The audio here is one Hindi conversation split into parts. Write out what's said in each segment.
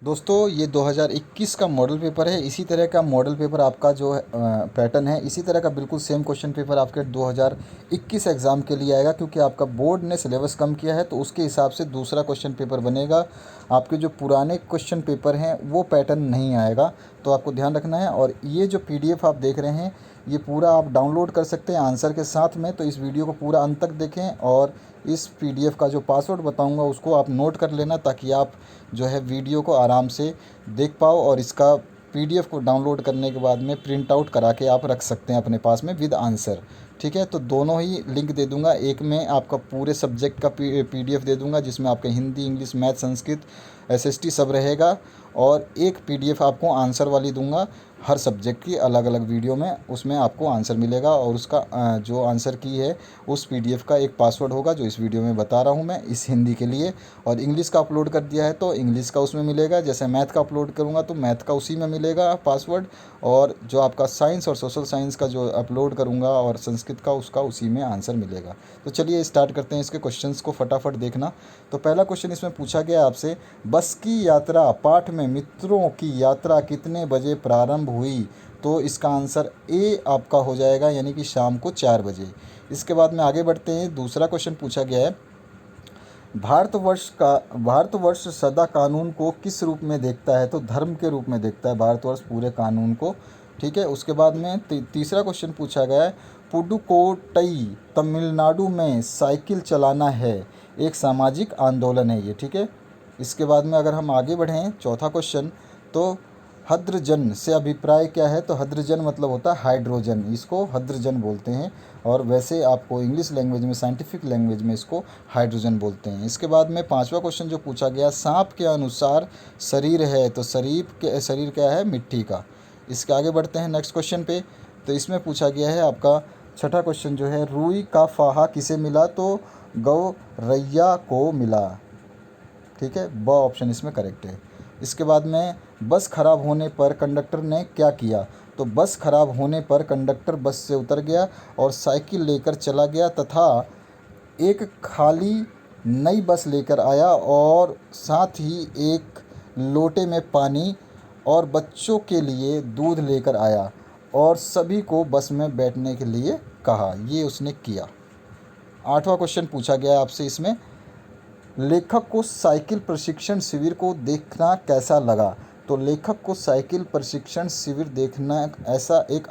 दोस्तों ये 2021 का मॉडल पेपर है। इसी तरह का मॉडल पेपर आपका जो पैटर्न है, इसी तरह का बिल्कुल सेम क्वेश्चन पेपर आपके 2021 एग्ज़ाम के लिए आएगा। क्योंकि आपका बोर्ड ने सिलेबस कम किया है तो उसके हिसाब से दूसरा क्वेश्चन पेपर बनेगा। आपके जो पुराने क्वेश्चन पेपर हैं वो पैटर्न नहीं आएगा, तो आपको ध्यान रखना है। और ये जो PDF आप देख रहे हैं ये पूरा आप डाउनलोड कर सकते हैं आंसर के साथ में। तो इस वीडियो को पूरा अंत तक देखें और इस PDF का जो पासवर्ड बताऊंगा उसको आप नोट कर लेना, ताकि आप जो है वीडियो को आराम से देख पाओ। और इसका PDF को डाउनलोड करने के बाद में प्रिंट आउट करा के आप रख सकते हैं अपने पास में विद आंसर। ठीक है, तो दोनों ही लिंक दे दूंगा। एक में आपका पूरे सब्जेक्ट का PDF दे दूंगा जिसमें आपका Hindi, English, math, Sanskrit, SST सब रहेगा। और एक PDF आपको आंसर वाली दूंगा हर सब्जेक्ट की अलग अलग वीडियो में, उसमें आपको आंसर मिलेगा। और उसका जो आंसर की है उस PDF का एक पासवर्ड होगा जो इस वीडियो में बता रहा हूँ मैं, इस हिंदी के लिए। और इंग्लिश का अपलोड कर दिया है तो इंग्लिश का उसमें मिलेगा। जैसे मैथ का अपलोड करूँगा तो मैथ का उसी में मिलेगा पासवर्ड। और जो आपका साइंस और सोशल साइंस का जो अपलोड करूँगा और संस्कृत का, उसका उसी में आंसर मिलेगा। तो चलिए स्टार्ट करते हैं इसके क्वेश्चंस को, फटाफट देखना। तो पहला क्वेश्चन इसमें पूछा गया आपसे, बस की यात्रा पाठ में मित्रों की यात्रा कितने बजे प्रारंभ हुई? तो इसका आंसर ए आपका हो जाएगा, यानी कि शाम को 4 बजे। इसके बाद में आगे बढ़ते हैं। दूसरा क्वेश्चन पूछा गया है, भारतवर्ष सदा कानून को किस रूप में देखता है? तो धर्म के रूप में देखता है भारतवर्ष पूरे कानून को। ठीक है, उसके बाद में तीसरा क्वेश्चन पूछा गया है, पुडुकोट्टई तमिलनाडु में साइकिल चलाना है एक सामाजिक आंदोलन है ये। ठीक है, इसके बाद में अगर हम आगे बढ़ें, चौथा क्वेश्चन, तो हड्रजन से अभिप्राय क्या है? तो हड्रजन मतलब होता है हाइड्रोजन, इसको हड्रजन बोलते हैं। और वैसे आपको इंग्लिश लैंग्वेज में, साइंटिफिक लैंग्वेज में इसको हाइड्रोजन बोलते हैं। इसके बाद में पांचवा क्वेश्चन जो पूछा गया, सांप के अनुसार शरीर है तो शरीर क्या है? मिट्टी का। इसके आगे बढ़ते हैं नेक्स्ट क्वेश्चन पे। तो इसमें पूछा गया है आपका छठा क्वेश्चन जो है, रुई का फाहा किसे मिला? तो गौरैया को मिला। ठीक है, ब ऑप्शन इसमें करेक्ट है। इसके बाद में बस खराब होने पर कंडक्टर ने क्या किया? तो बस खराब होने पर कंडक्टर बस से उतर गया और साइकिल लेकर चला गया तथा एक खाली नई बस लेकर आया और साथ ही एक लोटे में पानी और बच्चों के लिए दूध लेकर आया और सभी को बस में बैठने के लिए कहा। ये उसने किया। आठवां क्वेश्चन पूछा गया आपसे इसमें, लेखक को साइकिल प्रशिक्षण शिविर को देखना कैसा लगा? तो लेखक को साइकिल प्रशिक्षण शिविर देखना ऐसा एक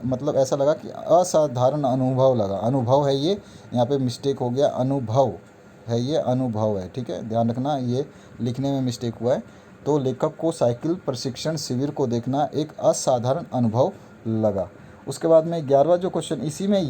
मतलब ऐसा लगा कि असाधारण अनुभव लगा। अनुभव है ये, यहाँ पे मिस्टेक हो गया, अनुभव है ये, अनुभव है। ठीक है, ध्यान रखना, ये लिखने में मिस्टेक हुआ है। तो लेखक को साइकिल प्रशिक्षण शिविर को देखना एक असाधारण अनुभव लगा। उसके बाद में 11वां जो क्वेश्चन, इसी में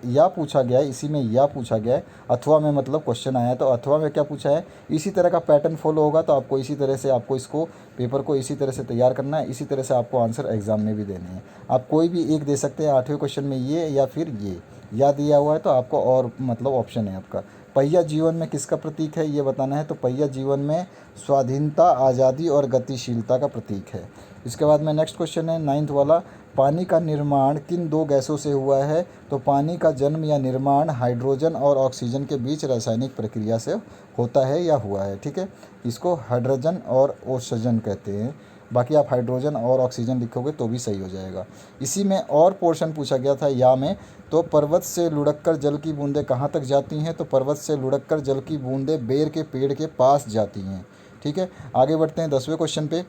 या पूछा गया है, इसी में या पूछा गया है, अथवा में मतलब क्वेश्चन आया है। तो अथवा में क्या पूछा है? इसी तरह का पैटर्न फॉलो होगा तो आपको इसी तरह से, आपको इसको पेपर को इसी तरह से तैयार करना है, इसी तरह से आपको आंसर एग्जाम में भी देने हैं। आप कोई भी एक दे सकते हैं 8वें क्वेश्चन में, ये या फिर ये। या दिया हुआ है तो आपको और मतलब ऑप्शन है आपका। पहिया जीवन में किसका प्रतीक है ये बताना है। तो पहिया जीवन में स्वाधीनता, आज़ादी और गतिशीलता का प्रतीक है। इसके बाद में नेक्स्ट क्वेश्चन है 9th वाला, पानी का निर्माण किन दो गैसों से हुआ है? तो पानी का जन्म या निर्माण हाइड्रोजन और ऑक्सीजन के बीच रासायनिक प्रक्रिया से होता है या हुआ है। ठीक है, इसको हाइड्रोजन और ऑक्सीजन कहते हैं। बाकी आप हाइड्रोजन और ऑक्सीजन लिखोगे तो भी सही हो जाएगा। इसी में और पोर्शन पूछा गया था या में, तो पर्वत से लुढ़ककर जल की बूंदें कहाँ तक जाती हैं? तो पर्वत से लुढ़ककर जल की बूंदें बेर के पेड़ के पास जाती हैं। ठीक है, आगे बढ़ते हैं 10वें क्वेश्चन पे।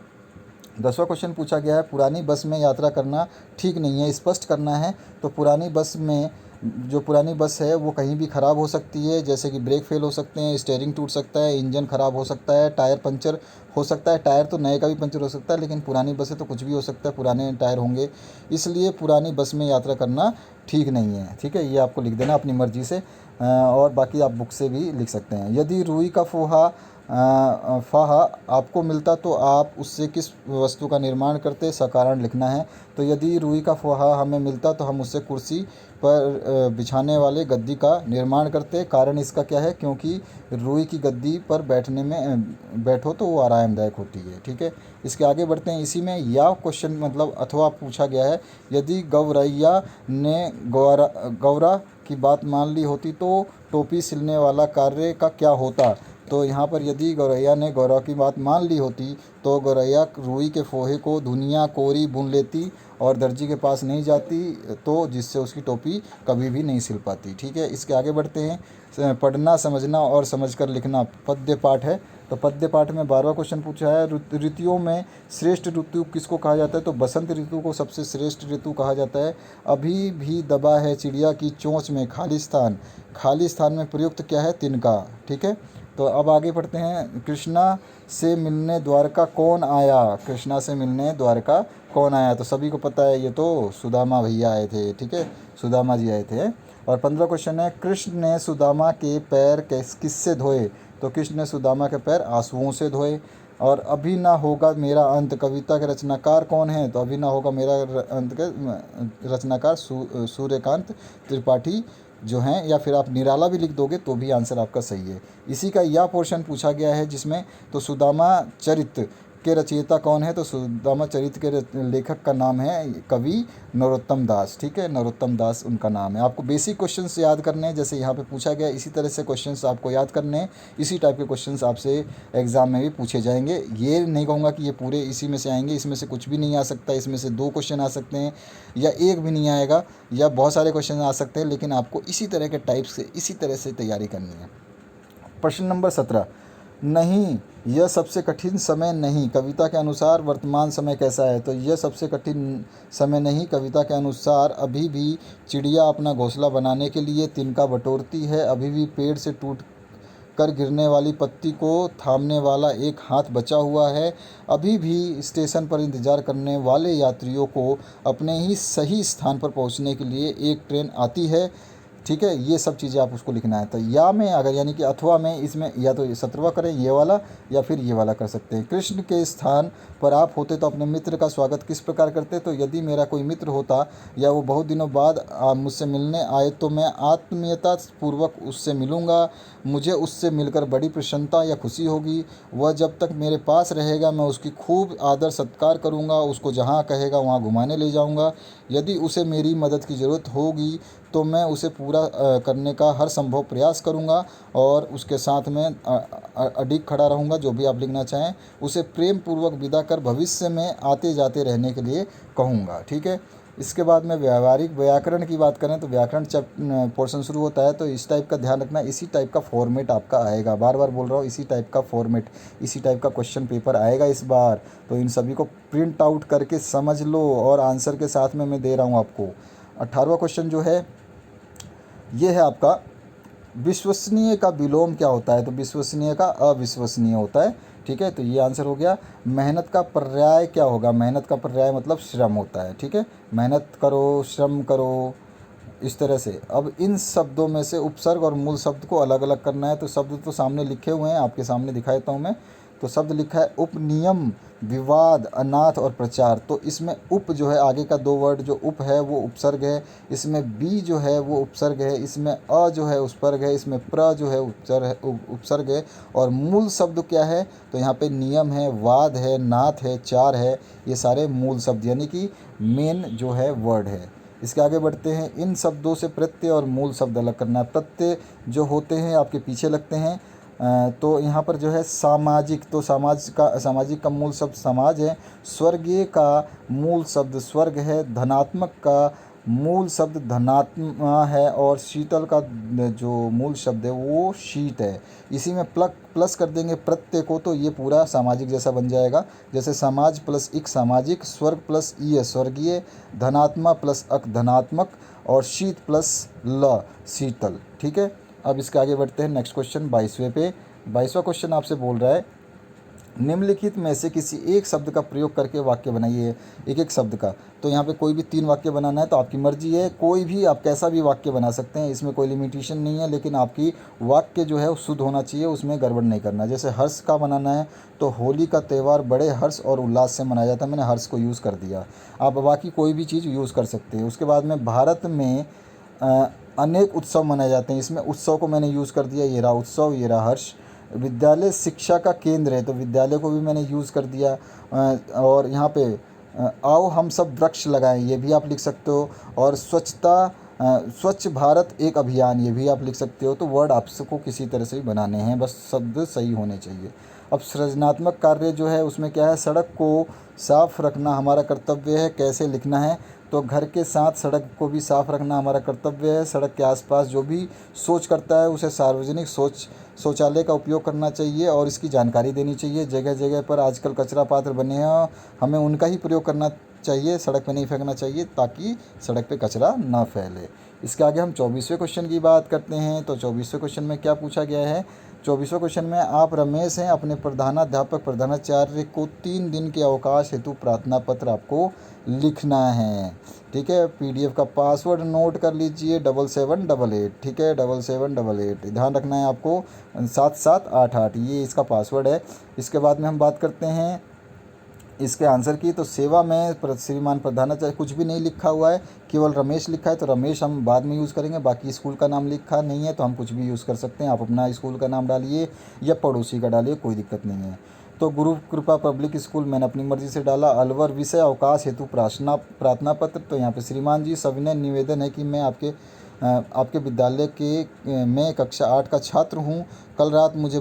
10वां क्वेश्चन पूछा गया है, पुरानी बस में यात्रा करना ठीक नहीं है, स्पष्ट करना है। तो पुरानी बस में, जो पुरानी बस है वो कहीं भी ख़राब हो सकती है, जैसे कि ब्रेक फेल हो सकते हैं, स्टीयरिंग टूट सकता है, इंजन ख़राब हो सकता है, टायर पंचर हो सकता है। टायर तो नए का भी पंचर हो सकता है, लेकिन पुरानी बस है तो कुछ भी हो सकता है, पुराने टायर होंगे, इसलिए पुरानी बस में यात्रा करना ठीक नहीं है। ठीक है, ये आपको लिख देना अपनी मर्ज़ी से, और बाकी आप बुक से भी लिख सकते हैं। यदि रुई का फाहा आपको मिलता तो आप उससे किस वस्तु का निर्माण करते? सकारण लिखना है। तो यदि रुई का फाहा हमें मिलता तो हम उससे कुर्सी पर बिछाने वाले गद्दी का निर्माण करते। कारण इसका क्या है? क्योंकि रुई की गद्दी पर बैठने में बैठो तो वो आरामदायक होती है। ठीक है, इसके आगे बढ़ते हैं। इसी में या क्वेश्चन मतलब अथवा पूछा गया है, यदि गौरैया ने गौरा की बात मान ली होती तो टोपी सिलने वाला कार्य का क्या होता? तो यहाँ पर यदि गौरैया ने गौरव की बात मान ली होती तो गौरैया रुई के फोहे को धुनिया कोरी बुन लेती और दर्जी के पास नहीं जाती, तो जिससे उसकी टोपी कभी भी नहीं सिल पाती। ठीक है, इसके आगे बढ़ते हैं। पढ़ना समझना और समझकर लिखना पद्य पाठ है। तो पद्य पाठ में 12वां क्वेश्चन पूछा है, ऋतुओं में श्रेष्ठ ऋतु किसको कहा जाता है? तो बसंत ऋतु को सबसे श्रेष्ठ ऋतु कहा जाता है। अभी भी दबा है चिड़िया की चोंच में खालिस्तान, खाली स्थान में प्रयुक्त क्या है? तिनका। ठीक है, तो अब आगे बढ़ते हैं। कृष्णा से मिलने द्वारका कौन आया? कृष्णा से मिलने द्वारका कौन आया? तो सभी को पता है, ये तो सुदामा भैया आए थे। ठीक है, सुदामा जी आए थे। और 15 क्वेश्चन है, कृष्ण ने सुदामा के पैर किससे धोए? तो कृष्ण ने सुदामा के पैर आंसुओं से धोए। और अभी ना होगा मेरा अंत कविता के रचनाकार कौन है? तो अभी ना होगा मेरा अंत के रचनाकार सूर्यकांत त्रिपाठी जो हैं, या फिर आप निराला भी लिख दोगे तो भी आंसर आपका सही है। इसी का यह पोर्शन पूछा गया है जिसमें, तो सुदामा चरित के रचयिता कौन है? तो सुदामा चरित के लेखक का नाम है कवि नरोत्तम दास। ठीक है, नरोत्तम दास उनका नाम है। आपको बेसिक क्वेश्चंस याद करने हैं, जैसे यहाँ पे पूछा गया इसी तरह से क्वेश्चंस आपको याद करने हैं। इसी टाइप के क्वेश्चंस आपसे एग्जाम में भी पूछे जाएंगे। ये नहीं कहूँगा कि ये पूरे इसी में से आएंगे, इसमें से कुछ भी नहीं आ सकता, इसमें से 2 क्वेश्चन आ सकते हैं या 1 भी नहीं आएगा, या बहुत सारे क्वेश्चन आ सकते हैं, लेकिन आपको इसी तरह के टाइप से इसी तरह से तैयारी करनी है। प्रश्न नंबर 17, नहीं यह सबसे कठिन समय नहीं, कविता के अनुसार वर्तमान समय कैसा है? तो यह सबसे कठिन समय नहीं, कविता के अनुसार अभी भी चिड़िया अपना घोंसला बनाने के लिए तिनका बटोरती है, अभी भी पेड़ से टूट कर गिरने वाली पत्ती को थामने वाला एक हाथ बचा हुआ है, अभी भी स्टेशन पर इंतज़ार करने वाले यात्रियों को अपने ही सही स्थान पर पहुंचने के लिए एक ट्रेन आती है। ठीक है, ये सब चीज़ें आप उसको लिखना है। तो या में अगर यानी कि अथवा में इसमें या तो 17वां करें ये वाला, या फिर ये वाला कर सकते हैं। कृष्ण के स्थान पर आप होते तो अपने मित्र का स्वागत किस प्रकार करते? तो यदि मेरा कोई मित्र होता या वो बहुत दिनों बाद मुझसे मिलने आए तो मैं आत्मीयता पूर्वक उससे मिलूँगा, मुझे उससे मिलकर बड़ी प्रसन्नता या खुशी होगी। वह जब तक मेरे पास रहेगा मैं उसकी खूब आदर सत्कार करूँगा, उसको जहाँ कहेगा वहाँ घुमाने ले जाऊँगा। यदि उसे मेरी मदद की ज़रूरत होगी तो मैं उसे पूरा करने का हर संभव प्रयास करूंगा और उसके साथ में अडिग खड़ा रहूंगा। जो भी आप लिखना चाहें उसे प्रेम पूर्वक विदा कर भविष्य में आते जाते रहने के लिए कहूँगा। ठीक है, इसके बाद में व्यावहारिक व्याकरण की बात करें तो व्याकरण पोर्शन शुरू होता है, तो इस टाइप का ध्यान रखना, इसी टाइप का फॉर्मेट आपका आएगा। बार बार बोल रहा हूँ, इसी टाइप का फॉर्मेट, इसी टाइप का क्वेश्चन पेपर आएगा इस बार। तो इन सभी को प्रिंट आउट करके समझ लो और आंसर के साथ में मैं दे रहा हूँ आपको। 18वां क्वेश्चन जो है ये है आपका, विश्वसनीय का विलोम क्या होता है? तो विश्वसनीय का अविश्वसनीय होता है। ठीक है, तो ये आंसर हो गया। मेहनत का पर्याय क्या होगा? मेहनत का पर्याय मतलब श्रम होता है। ठीक है, मेहनत करो, श्रम करो, इस तरह से। अब इन शब्दों में से उपसर्ग और मूल शब्द को अलग अलग करना है। तो शब्द तो सामने लिखे हुए हैं, आपके सामने दिखा देता हूँ मैं। तो शब्द लिखा है उपनियम, विवाद, अनाथ और प्रचार। तो इसमें उप जो है, आगे का 2 वर्ड जो उप है वो उपसर्ग है, इसमें बी जो है वो उपसर्ग है, इसमें अ जो है उपसर्ग है, इसमें प्र जो है उपसर्ग है। और मूल शब्द क्या है? तो यहाँ पे नियम है, वाद है, नाथ है, चार है, ये सारे मूल शब्द यानी कि मेन जो है वर्ड है। इसके आगे बढ़ते हैं। इन शब्दों से प्रत्यय और मूल शब्द अलग करना है। प्रत्यय जो होते हैं आपके पीछे लगते हैं। तो यहाँ पर जो है सामाजिक, तो सामाजिक का मूल शब्द समाज है। स्वर्गीय का मूल शब्द स्वर्ग है। धनात्मक का मूल शब्द धनात्मा है। और शीतल का जो मूल शब्द है वो शीत है। इसी में प्लस कर देंगे प्रत्यय को, तो ये पूरा सामाजिक जैसा बन जाएगा। जैसे समाज प्लस इक सामाजिक, स्वर्ग प्लस ईय स्वर्गीय, धनात्मा प्लस अक धनात्मक, और शीत प्लस ल शीतल। ठीक है, अब इसके आगे बढ़ते हैं नेक्स्ट क्वेश्चन 22वें पे। 22वां क्वेश्चन आपसे बोल रहा है, निम्नलिखित में से किसी एक शब्द का प्रयोग करके वाक्य बनाइए। एक एक शब्द का, तो यहाँ पे कोई भी 3 वाक्य बनाना है, तो आपकी मर्जी है, कोई भी आप कैसा भी वाक्य बना सकते हैं, इसमें कोई लिमिटेशन नहीं है। लेकिन आपकी वाक्य जो है वो शुद्ध होना चाहिए, उसमें गड़बड़ नहीं करना। जैसे हर्ष का बनाना है, तो होली का त्यौहार बड़े हर्ष और उल्लास से मनाया जाता है, मैंने हर्ष को यूज़ कर दिया। आप बाकी कोई भी चीज़ यूज़ कर सकते हैं। उसके बाद में भारत में अनेक उत्सव मनाए जाते हैं, इसमें उत्सव को मैंने यूज़ कर दिया, ये रहा उत्सव, ये रहा हर्ष। विद्यालय शिक्षा का केंद्र है, तो विद्यालय को भी मैंने यूज़ कर दिया। और यहाँ पे आओ हम सब वृक्ष लगाएं, ये भी आप लिख सकते हो। और स्वच्छता स्वच्छ भारत एक अभियान, ये भी आप लिख सकते हो। तो वर्ड आपको किसी तरह से भी बनाने हैं, बस शब्द सही होने चाहिए। अब सृजनात्मक कार्य जो है उसमें क्या है, सड़क को साफ रखना हमारा कर्तव्य है। कैसे लिखना है, तो घर के साथ सड़क को भी साफ रखना हमारा कर्तव्य है। सड़क के आसपास जो भी शौच करता है उसे सार्वजनिक शौचालय का उपयोग करना चाहिए और इसकी जानकारी देनी चाहिए। जगह जगह पर आजकल कचरा पात्र बने हैं, हमें उनका ही प्रयोग करना चाहिए, सड़क पे नहीं फेंकना चाहिए ताकि सड़क पे कचरा ना फैले। इसके आगे हम 24वें क्वेश्चन की बात करते हैं। तो 24वें क्वेश्चन में क्या पूछा गया है, 24वें क्वेश्चन में आप रमेश हैं, अपने प्रधानाध्यापक प्रधानाचार्य को 3 दिन के अवकाश हेतु प्रार्थना पत्र आपको लिखना है। ठीक है, पीडीएफ का पासवर्ड नोट कर लीजिए 7788। ठीक है, 7788 ध्यान रखना है आपको, 7788 ये इसका पासवर्ड है। इसके बाद में हम बात करते हैं इसके आंसर की। तो सेवा में श्रीमान प्रधानाचार्य कुछ भी नहीं लिखा हुआ है, केवल रमेश लिखा है, तो रमेश हम बाद में यूज़ करेंगे। बाकी स्कूल का नाम लिखा नहीं है तो हम कुछ भी यूज़ कर सकते हैं। आप अपना स्कूल का नाम डालिए या पड़ोसी का डालिए, कोई दिक्कत नहीं है। तो गुरु कृपा पब्लिक स्कूल मैंने अपनी मर्ज़ी से डाला। अलवर विषय अवकाश हेतु प्रार्थना पत्र। तो यहाँ पे श्रीमान जी सविनय निवेदन है कि मैं आपके विद्यालय में कक्षा 8 का छात्र हूँ। कल रात से मुझे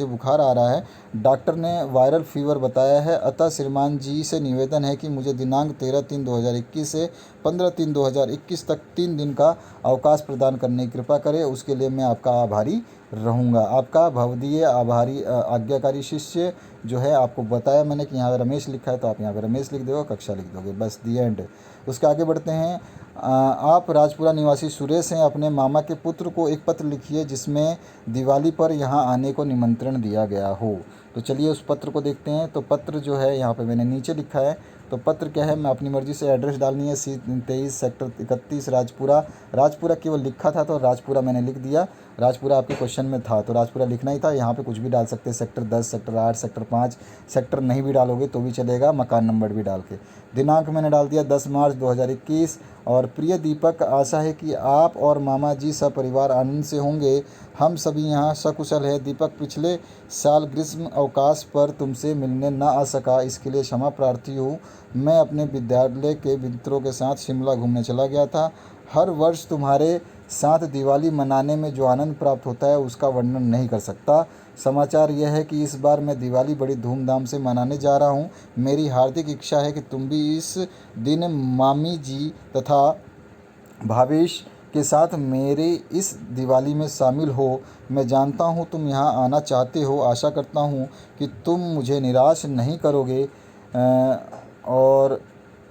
बुखार आ रहा है। डॉक्टर ने वायरल फीवर बताया है, अतः श्रीमान जी से निवेदन है कि मुझे दिनांक 13/3/2021 से 15/3/2021 तक 3 दिन का अवकाश प्रदान करने की कृपा करें। उसके लिए मैं आपका आभारी रहूँगा। आपका भवदीय आभारी आज्ञाकारी शिष्य जो है, आपको बताया मैंने कि यहाँ रमेश लिखा है तो आप यहाँ पर रमेश लिख दोगे, कक्षा लिख दोगे, बस दी एंड। उसके आगे बढ़ते हैं। आप राजपुरा निवासी सुरेश हैं, अपने मामा के पुत्र को एक पत्र लिखिए जिसमें दिवाली पर यहाँ आने को निमंत्रण दिया गया हो। तो चलिए उस पत्र को देखते हैं। तो पत्र जो है यहाँ पे मैंने नीचे लिखा है। तो पत्र क्या है, मैं अपनी मर्ज़ी से एड्रेस डालनी है। C23 सेक्टर 31 राजपुरा केवल लिखा था तो राजपुरा मैंने लिख दिया। राजपुरा आपके क्वेश्चन में था तो राजपुरा लिखना ही था। यहाँ पे कुछ भी डाल सकते हैं, सेक्टर 10, सेक्टर 8, सेक्टर 5। सेक्टर नहीं भी डालोगे तो भी चलेगा, मकान नंबर भी डाल के। दिनांक मैंने डाल दिया 10 मार्च 2021। और प्रिय दीपक, आशा है कि आप और मामा जी सपरिवार आनंद से होंगे। हम सभी यहाँ सकुशल है। दीपक, पिछले साल ग्रीष्म अवकाश पर तुमसे मिलने न आ सका, इसके लिए क्षमा प्रार्थी हूँ। मैं अपने विद्यालय के मित्रों के साथ शिमला घूमने चला गया था। हर वर्ष तुम्हारे साथ दिवाली मनाने में जो आनंद प्राप्त होता है उसका वर्णन नहीं कर सकता। समाचार यह है कि इस बार मैं दिवाली बड़ी धूमधाम से मनाने जा रहा हूँ। मेरी हार्दिक इच्छा है कि तुम भी इस दिन मामी जी तथा भावेश के साथ मेरे इस दिवाली में शामिल हो। मैं जानता हूँ तुम यहाँ आना चाहते हो। आशा करता हूँ कि तुम मुझे निराश नहीं करोगे। और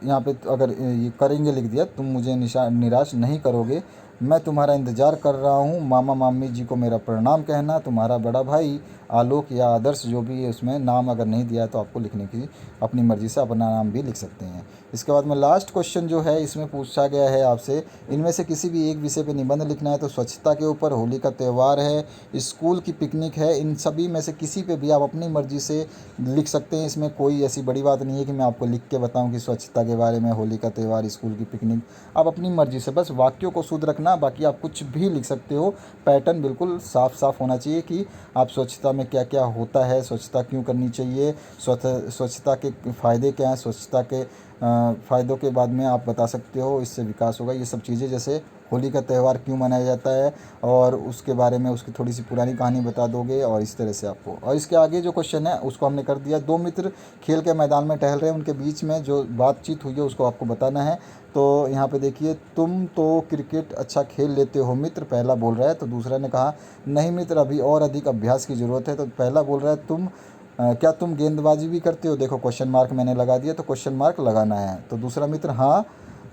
यहाँ पे अगर ये करेंगे लिख दिया, तुम मुझे निराश नहीं करोगे। मैं तुम्हारा इंतज़ार कर रहा हूँ। मामा मामी जी को मेरा प्रणाम कहना। तुम्हारा बड़ा भाई आलोक या आदर्श, जो भी है उसमें नाम अगर नहीं दिया है तो आपको लिखने की अपनी मर्ज़ी से अपना नाम भी लिख सकते हैं। इसके बाद में लास्ट क्वेश्चन जो है इसमें पूछा गया है आपसे, इनमें से किसी भी एक विषय पे निबंध लिखना है। तो स्वच्छता के ऊपर, होली का त्यौहार है, स्कूल की पिकनिक है, इन सभी में से किसी पे भी आप अपनी मर्ज़ी से लिख सकते हैं। इसमें कोई ऐसी बड़ी बात नहीं है कि मैं आपको लिख के बताऊं कि स्वच्छता के बारे में, होली का त्यौहार, स्कूल की पिकनिक। आप अपनी मर्ज़ी से बस वाक्यों को शुद्ध रखना, बाकी आप कुछ भी लिख सकते हो। पैटर्न बिल्कुल साफ साफ होना चाहिए कि आप स्वच्छता में क्या क्या होता है, स्वच्छता क्यों करनी चाहिए, स्वच्छता के फ़ायदे क्या हैं, स्वच्छता के फ़ायदों के बाद में आप बता सकते हो इससे विकास होगा। ये सब चीज़ें, जैसे होली का त्यौहार क्यों मनाया जाता है और उसके बारे में उसकी थोड़ी सी पुरानी कहानी बता दोगे और इस तरह से आपको। और इसके आगे जो क्वेश्चन है उसको हमने कर दिया। 2 मित्र खेल के मैदान में टहल रहे हैं, उनके बीच में जो बातचीत हुई है उसको आपको बताना है। तो यहाँ पे देखिए, तुम तो क्रिकेट अच्छा खेल लेते हो मित्र, पहला बोल रहा है। तो दूसरा ने कहा, नहीं मित्र, अभी और अधिक अभ्यास की ज़रूरत है। तो पहला बोल रहा है, क्या तुम गेंदबाजी भी करते हो? देखो क्वेश्चन मार्क मैंने लगा दिया, तो क्वेश्चन मार्क लगाना है। तो दूसरा मित्र, हाँ।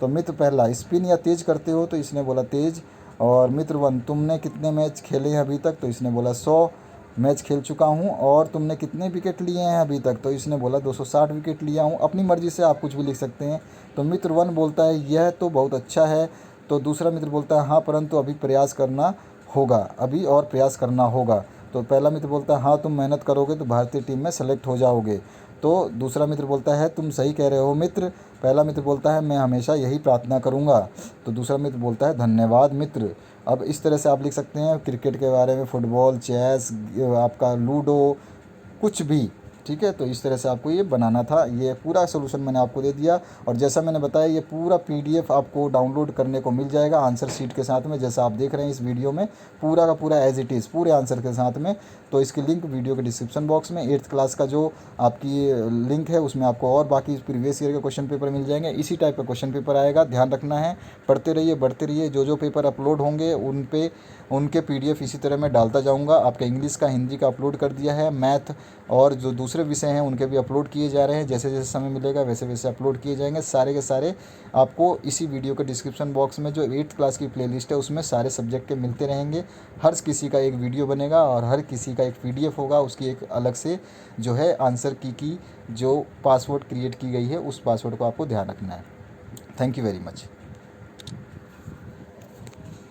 तो मित्र पहला, स्पिन या तेज करते हो? तो इसने बोला तेज। और मित्र 1, तुमने कितने मैच खेले हैं अभी तक? तो इसने बोला 100 मैच खेल चुका हूँ। और तुमने कितने विकेट लिए हैं अभी तक? तो इसने बोला 260 विकेट लिया हूँ। अपनी मर्ज़ी से आप कुछ भी लिख सकते हैं। तो मित्र 1 बोलता है, यह तो बहुत अच्छा है। तो दूसरा मित्र बोलता है, हाँ परंतु अभी प्रयास करना होगा, अभी और प्रयास करना होगा। तो पहला मित्र बोलता है, हाँ तुम मेहनत करोगे तो भारतीय टीम में सेलेक्ट हो जाओगे। तो दूसरा मित्र बोलता है, तुम सही कह रहे हो मित्र। पहला मित्र बोलता है, मैं हमेशा यही प्रार्थना करूँगा। तो दूसरा मित्र बोलता है, धन्यवाद मित्र। अब इस तरह से आप लिख सकते हैं क्रिकेट के बारे में, फुटबॉल, चेस, आपका लूडो, कुछ भी ठीक है, तो इस तरह से आपको ये बनाना था। ये पूरा सोल्यूशन मैंने आपको दे दिया, और जैसा मैंने बताया ये पूरा पीडीएफ आपको डाउनलोड करने को मिल जाएगा आंसर शीट के साथ में, जैसा आप देख रहे हैं इस वीडियो में, पूरा का पूरा एज इट इज़ पूरे आंसर के साथ में। तो इसकी लिंक वीडियो के डिस्क्रिप्शन बॉक्स में 8th क्लास का जो आपकी लिंक है उसमें आपको और बाकी प्रीवियस ईयर के क्वेश्चन पेपर मिल जाएंगे। इसी टाइप का क्वेश्चन पेपर आएगा, ध्यान रखना है। पढ़ते रहिए, बढ़ते रहिए। जो पेपर अपलोड होंगे उनके पीडीएफ इसी तरह मैं डालता जाऊंगा। आपका इंग्लिश का, हिंदी का अपलोड कर दिया है, मैथ और जो दूसरे विषय हैं उनके भी अपलोड किए जा रहे हैं। जैसे जैसे समय मिलेगा वैसे वैसे अपलोड किए जाएंगे। सारे के सारे आपको इसी वीडियो के डिस्क्रिप्शन बॉक्स में जो 8th क्लास की प्लेलिस्ट है उसमें सारे सब्जेक्ट के मिलते रहेंगे। हर किसी का एक वीडियो बनेगा और हर किसी का एक पीडीएफ होगा, उसकी एक अलग से जो है आंसर की जो पासवर्ड क्रिएट की गई है उस पासवर्ड को आपको ध्यान रखना है। Thank you very much.